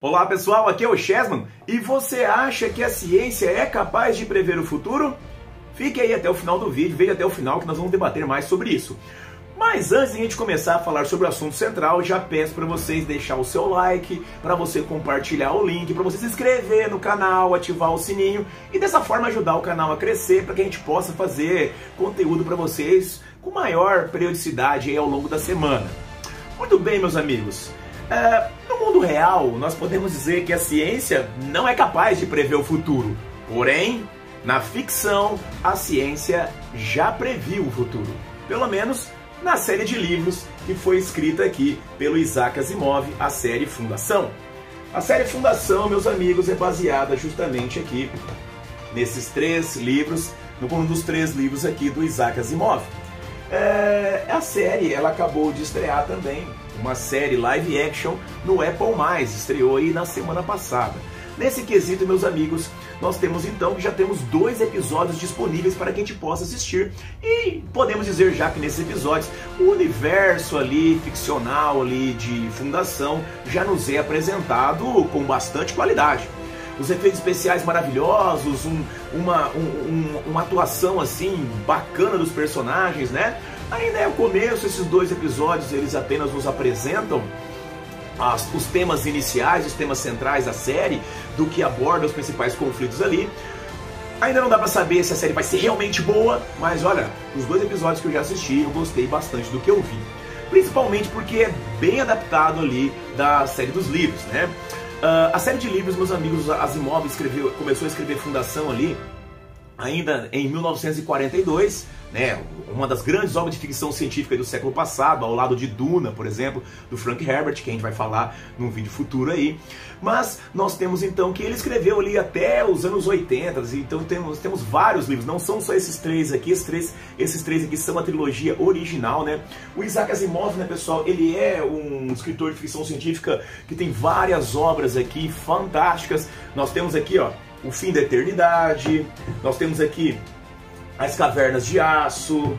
Olá pessoal, aqui é o Chessman e você acha que a ciência é capaz de prever o futuro? Fique aí até o final do vídeo, veja até o final que nós vamos debater mais sobre isso. Mas antes de a gente começar a falar sobre o assunto central, já peço para vocês deixar o seu like, para você compartilhar o link, para você se inscrever no canal, ativar o sininho e dessa forma ajudar o canal a crescer para que a gente possa fazer conteúdo para vocês com maior periodicidade aí ao longo da semana. Muito bem, meus amigos. No mundo real, nós podemos dizer que a ciência não é capaz de prever o futuro. Porém, na ficção, a ciência já previu o futuro. Pelo menos na série de livros que foi escrita aqui pelo Isaac Asimov, a série Fundação. A série Fundação, meus amigos, é baseada justamente aqui nesses três livros, num dos três livros aqui do Isaac Asimov. A série, ela acabou de estrear também uma série live action no Apple+, estreou aí na semana passada. Nesse quesito, meus amigos, nós temos então que já temos 2 episódios disponíveis para que a gente possa assistir. E podemos dizer já que nesses episódios o universo ali, ficcional ali de Fundação já nos é apresentado com bastante qualidade. Os efeitos especiais maravilhosos, uma atuação assim bacana dos personagens, né? Ainda é o começo, esses 2 episódios eles apenas nos apresentam os temas iniciais, os temas centrais da série, do que aborda os principais conflitos ali. Ainda não dá pra saber se a série vai ser realmente boa, mas olha, os 2 episódios que eu já assisti, eu gostei bastante do que eu vi. Principalmente porque é bem adaptado ali da série dos livros, né? A série de livros, meus amigos, Asimov começou a escrever Fundação ali ainda em 1942, né, uma das grandes obras de ficção científica do século passado, ao lado de Duna, por exemplo, do Frank Herbert, que a gente vai falar num vídeo futuro aí. Mas nós temos então que ele escreveu ali até os anos 80, então temos vários livros, não são só esses 3 aqui, esses três aqui são a trilogia original, né? O Isaac Asimov, né, pessoal, ele é um escritor de ficção científica que tem várias obras aqui fantásticas. Nós temos aqui, ó, O Fim da Eternidade, nós temos aqui As Cavernas de Aço,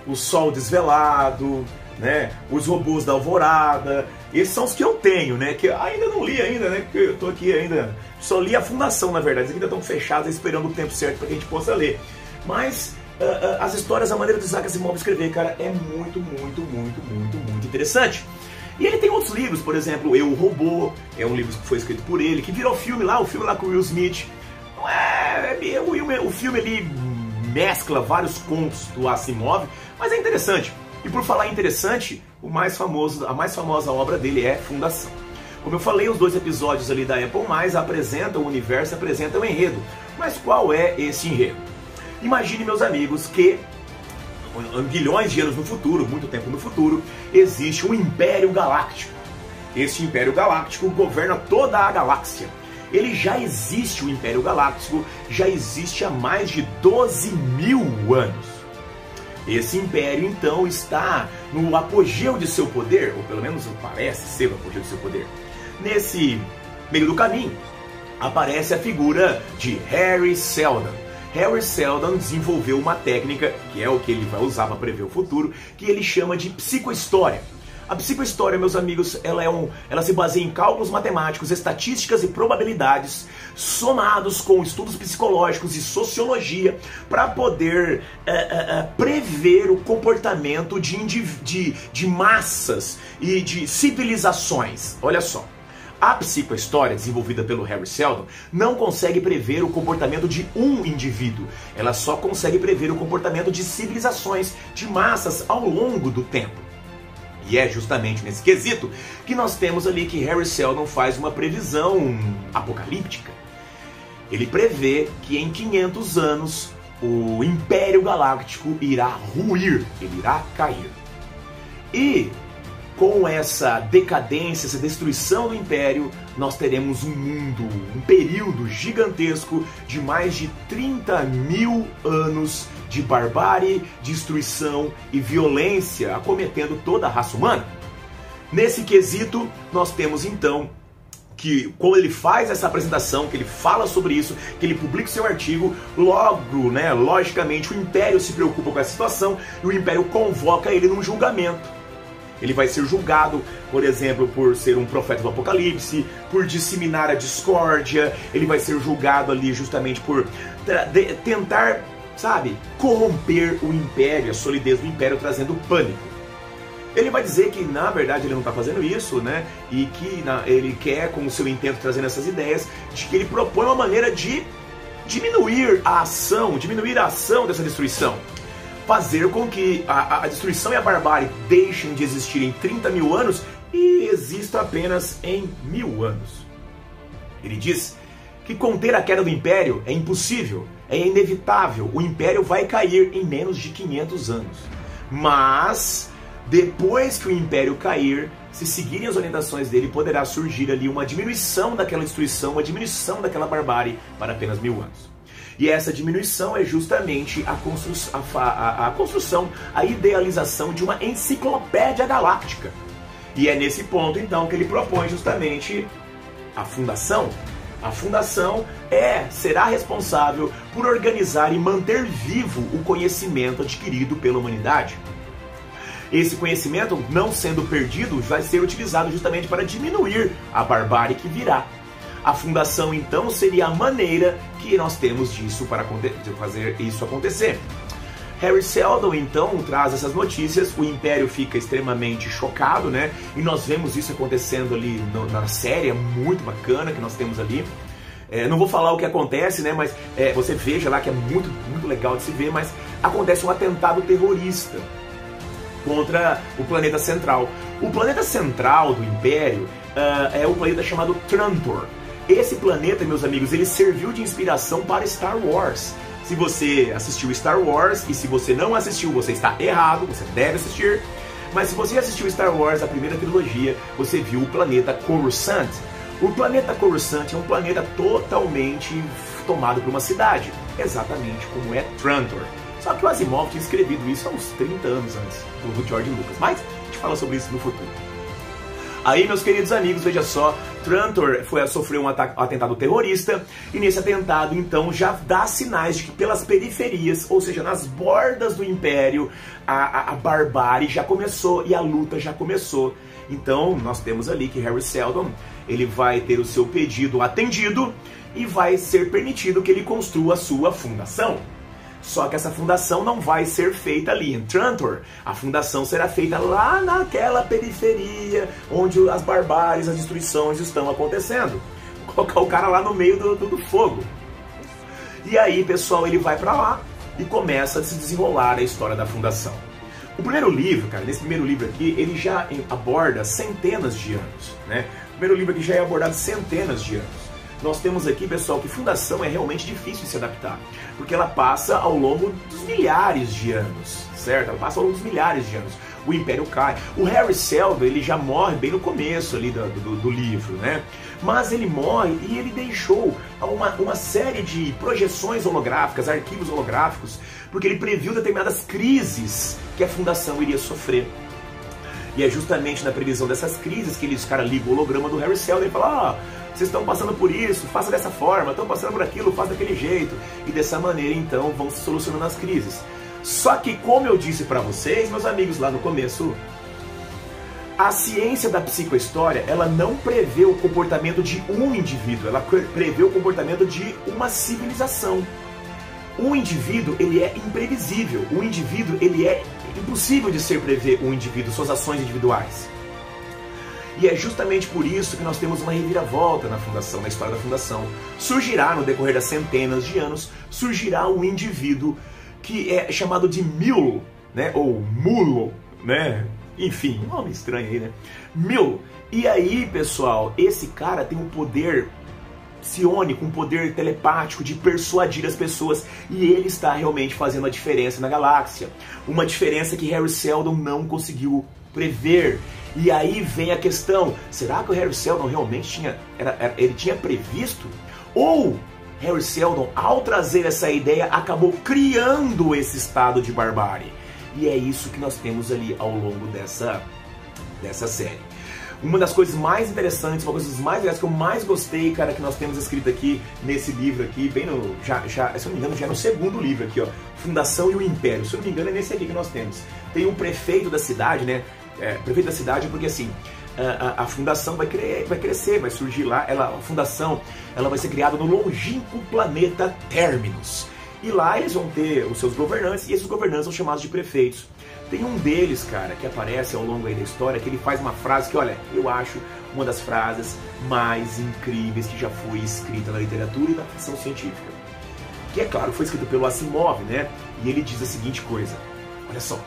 O Sol Desvelado, né? Os Robôs da Alvorada. Esses são os que eu tenho, né? Que eu ainda não li ainda, né? Porque eu tô aqui ainda, só li a Fundação, na verdade. Eles ainda estão fechados, esperando o tempo certo para que a gente possa ler. Mas as histórias, a maneira do Isaac Asimov escrever, cara, é muito interessante. E ele tem outros livros, por exemplo, Eu, o Robô, é um livro que foi escrito por ele, que virou filme lá, o filme lá com o Will Smith. O filme ele mescla vários contos do Asimov, mas é interessante. E por falar em interessante, a mais famosa obra dele é Fundação. Como eu falei, os 2 episódios ali da Apple+, apresentam o universo, apresentam o enredo. Mas qual é esse enredo? Imagine, meus amigos, que bilhões de anos no futuro, muito tempo no futuro, existe um Império Galáctico. Esse Império Galáctico governa toda a galáxia. Ele já existe, o Império Galáctico já existe há mais de 12.000 anos. Esse Império, então, está no apogeu de seu poder, ou pelo menos parece ser o apogeu de seu poder. Nesse meio do caminho, aparece a figura de Hari Seldon. Hari Seldon desenvolveu uma técnica, que é o que ele vai usar para prever o futuro, que ele chama de psicohistória. A psicohistória, meus amigos, ela se baseia em cálculos matemáticos, estatísticas e probabilidades, somados com estudos psicológicos e sociologia, para poder prever o comportamento de massas e de civilizações. Olha só. A psicohistória, desenvolvida pelo Hari Seldon, não consegue prever o comportamento de um indivíduo. Ela só consegue prever o comportamento de civilizações, de massas ao longo do tempo. E é justamente nesse quesito que nós temos ali que Hari Seldon faz uma previsão apocalíptica. Ele prevê que em 500 anos o Império Galáctico irá ruir, ele irá cair. E com essa decadência, essa destruição do Império, nós teremos um mundo, um período gigantesco de mais de 30.000 anos de barbárie, destruição e violência acometendo toda a raça humana. Nesse quesito, nós temos então que, quando ele faz essa apresentação, que ele fala sobre isso, que ele publica o seu artigo, logo, né, logicamente, o Império se preocupa com essa situação e o Império convoca ele num julgamento. Ele vai ser julgado, por exemplo, por ser um profeta do Apocalipse, por disseminar a discórdia, ele vai ser julgado ali justamente por tentar, sabe, corromper o império, a solidez do império, trazendo pânico. Ele vai dizer que, na verdade, ele não está fazendo isso, né? E que ele quer, com o seu intento, trazendo essas ideias, de que ele propõe uma maneira de diminuir a ação dessa destruição. Fazer com que a destruição e a barbárie deixem de existir em 30 mil anos e existam apenas em 1000 anos. Ele diz que conter a queda do império é impossível, é inevitável, o império vai cair em menos de 500 anos. Mas, depois que o império cair, se seguirem as orientações dele, poderá surgir ali uma diminuição daquela destruição, uma diminuição daquela barbárie para apenas 1000 anos. E essa diminuição é justamente a construção, a idealização de uma enciclopédia galáctica. E é nesse ponto, então, que ele propõe justamente a fundação. A fundação será responsável por organizar e manter vivo o conhecimento adquirido pela humanidade. Esse conhecimento, não sendo perdido, vai ser utilizado justamente para diminuir a barbárie que virá. A fundação, então, seria a maneira que nós temos de fazer isso acontecer. Hari Seldon, então, traz essas notícias, o Império fica extremamente chocado, né? E nós vemos isso acontecendo ali na série, é muito bacana que nós temos ali. Não vou falar o que acontece, né? Mas você veja lá que é muito, muito legal de se ver, mas acontece um atentado terrorista contra o planeta central. O planeta central do Império é o planeta chamado Trantor. Esse planeta, meus amigos, ele serviu de inspiração para Star Wars. Se você assistiu Star Wars, e se você não assistiu, você está errado, você deve assistir. Mas se você assistiu Star Wars, a primeira trilogia, você viu o planeta Coruscant. O planeta Coruscant é um planeta totalmente tomado por uma cidade, exatamente como é Trantor. Só que o Asimov tinha escrevido isso há uns 30 anos antes do George Lucas, mas a gente fala sobre isso no futuro. Aí, meus queridos amigos, veja só, Trantor sofreu um atentado terrorista, e nesse atentado, então, já dá sinais de que pelas periferias, ou seja, nas bordas do Império, a barbárie já começou e a luta já começou. Então, nós temos ali que Hari Seldon, ele vai ter o seu pedido atendido e vai ser permitido que ele construa a sua fundação. Só que essa fundação não vai ser feita ali em Trantor. A fundação será feita lá naquela periferia onde as barbáries, as destruições estão acontecendo. Vou colocar o cara lá no meio do fogo. E aí, pessoal, ele vai pra lá e começa a se desenrolar a história da fundação. O primeiro livro, cara, nesse primeiro livro aqui, ele já aborda centenas de anos, né? O primeiro livro aqui já é abordado centenas de anos. Nós temos aqui, pessoal, que fundação é realmente difícil de se adaptar, porque ela passa ao longo dos milhares de anos, certo? Ela passa ao longo dos milhares de anos. O Império cai. O Hari Seldon, ele já morre bem no começo ali do livro, né? Mas ele morre e ele deixou uma série de projeções holográficas, arquivos holográficos, porque ele previu determinadas crises que a fundação iria sofrer. E é justamente na previsão dessas crises que os caras ligam o holograma do Hari Seldon e falam: vocês estão passando por isso, faça dessa forma, estão passando por aquilo, faça daquele jeito. E dessa maneira, então, vão se solucionando as crises. Só que, como eu disse para vocês, meus amigos, lá no começo, a ciência da psicohistória, ela não prevê o comportamento de um indivíduo, ela prevê o comportamento de uma civilização. Um indivíduo, ele é imprevisível. O indivíduo, ele é impossível de ser prever um indivíduo, suas ações individuais. E é justamente por isso que nós temos uma reviravolta na fundação, na história da fundação. Surgirá, no decorrer das centenas de anos, surgirá um indivíduo que é chamado de Mil, né? Ou Mulo, né? Enfim, um nome estranho aí, né? Mil. E aí, pessoal, esse cara tem um poder psiônico, um poder telepático de persuadir as pessoas, e ele está realmente fazendo a diferença na galáxia. Uma diferença que Hari Seldon não conseguiu prever. E aí vem a questão, será que o Hari Seldon realmente ele tinha previsto? Ou Hari Seldon, ao trazer essa ideia, acabou criando esse estado de barbárie? E é isso que nós temos ali ao longo dessa série. Uma das coisas mais interessantes, uma das coisas mais legais que eu mais gostei, cara, que nós temos escrito aqui nesse livro aqui, bem no, se eu não me engano, já é no segundo livro aqui, ó, Fundação e o Império. Se eu não me engano, é nesse aqui que nós temos. Tem um prefeito da cidade, né, prefeito da cidade porque assim, a fundação vai crescer, vai surgir lá, a fundação ela vai ser criada no longínquo planeta Terminus. E lá eles vão ter os seus governantes, e esses governantes são chamados de prefeitos. Tem um deles, cara, que aparece ao longo aí da história, que ele faz uma frase que, olha, eu acho uma das frases mais incríveis que já foi escrita na literatura e na ficção científica. Que, é claro, foi escrito pelo Asimov, né? E ele diz a seguinte coisa, olha só.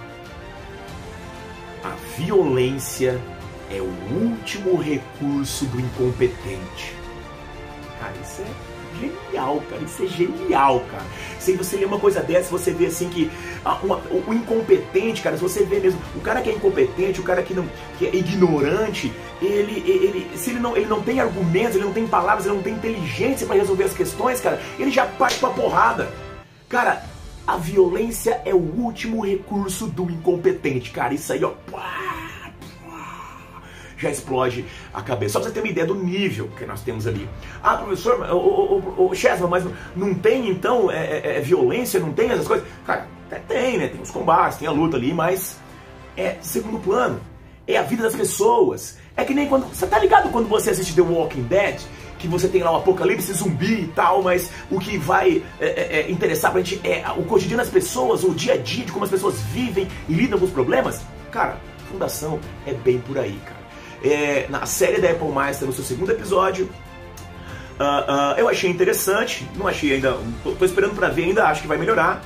A violência é o último recurso do incompetente. Cara, isso é genial, cara. Isso é genial, cara. Se você lê uma coisa dessa, você vê assim que o incompetente, cara, se você vê mesmo, o cara que é incompetente, o cara que é ignorante, se ele não tem argumentos, ele não tem palavras, ele não tem inteligência para resolver as questões, cara, ele já parte pra porrada. Cara, a violência é o último recurso do incompetente, cara. Isso aí, ó, já explode a cabeça. Só pra você ter uma ideia do nível que nós temos ali. Ah, professor, Chesman, mas não tem então violência, não tem essas coisas? Cara, até tem, né? Tem os combates, tem a luta ali, mas é segundo plano. É a vida das pessoas. É que nem quando... Você tá ligado quando você assiste The Walking Dead? Que você tem lá o apocalipse zumbi e tal, mas o que vai interessar pra gente é o cotidiano das pessoas, o dia a dia, de como as pessoas vivem e lidam com os problemas? Cara, Fundação é bem por aí, cara. Na série da Apple+, está no seu segundo episódio. Eu achei interessante, não achei ainda, tô esperando pra ver ainda, acho que vai melhorar.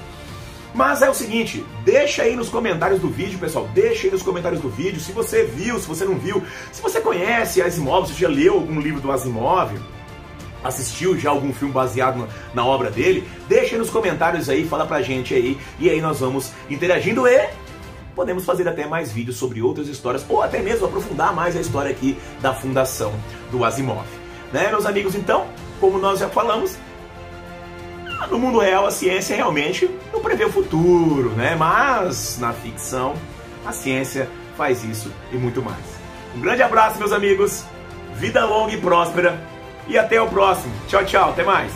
Mas é o seguinte, deixa aí nos comentários do vídeo, pessoal, deixa aí nos comentários do vídeo se você viu, se você não viu, se você conhece Asimov, se já leu algum livro do Asimov, assistiu já algum filme baseado na obra dele, deixa aí nos comentários aí, fala pra gente aí, e aí nós vamos interagindo e podemos fazer até mais vídeos sobre outras histórias, ou até mesmo aprofundar mais a história aqui da fundação do Asimov. Né, meus amigos? Então, como nós já falamos, no mundo real a ciência realmente não prevê o futuro, né? Mas na ficção a ciência faz isso e muito mais. Um grande abraço, meus amigos, vida longa e próspera, e até o próximo. Tchau, tchau, até mais.